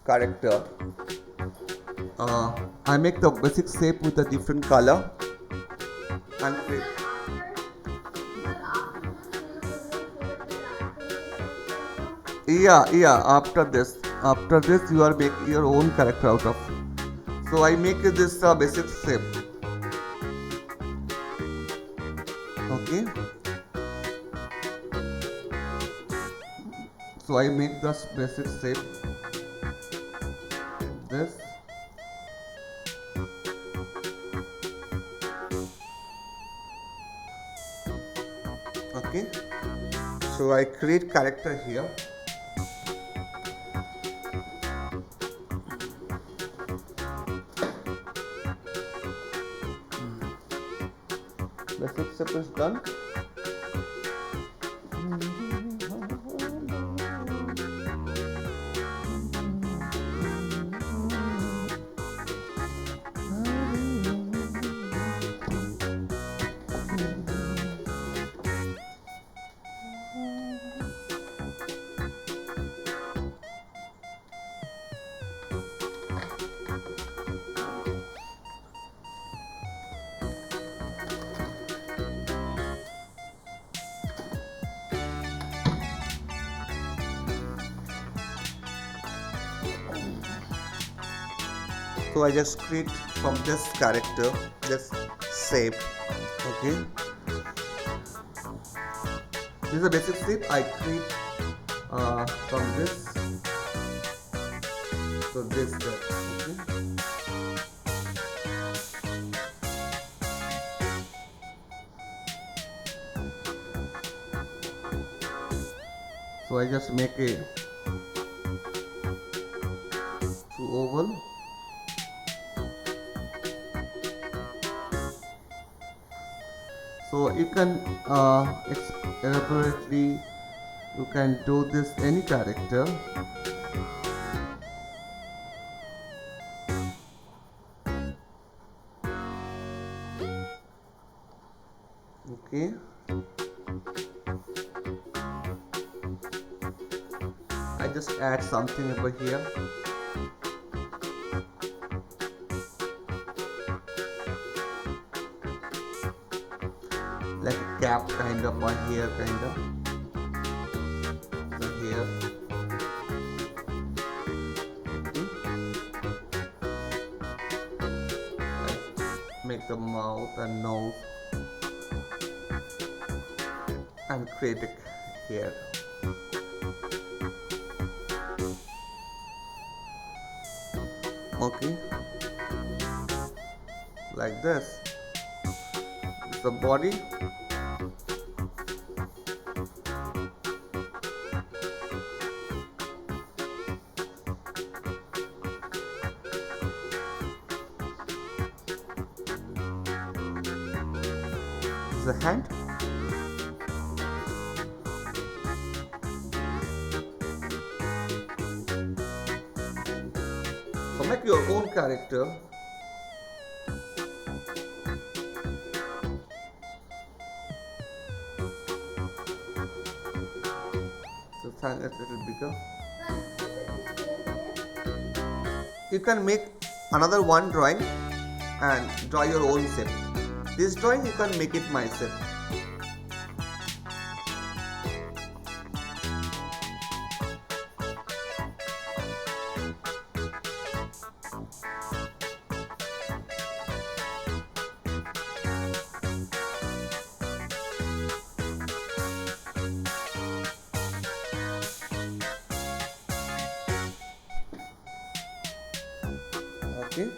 character, I make the basic shape with a different color and create. Yeah. After this, you are making your own character out of. So I make this basic shape. Okay. So I make this basic shape. This. Okay. So I create character here. Basic step is done. So I just create from this character, this shape. Okay. This is a basic shape I create from this. So this step. Okay. So I just make a two oval. So you can elaborately you can do this any character. Okay. I just add something over here. Like a cap kind of, or hair kind of. So here. I make the mouth and nose and create a hair. Okay. Like this. The body. The hand. So make your own character. Just hang it a little bigger. You can make another one drawing and draw your own shape. This drawing you can make it myself. Okay.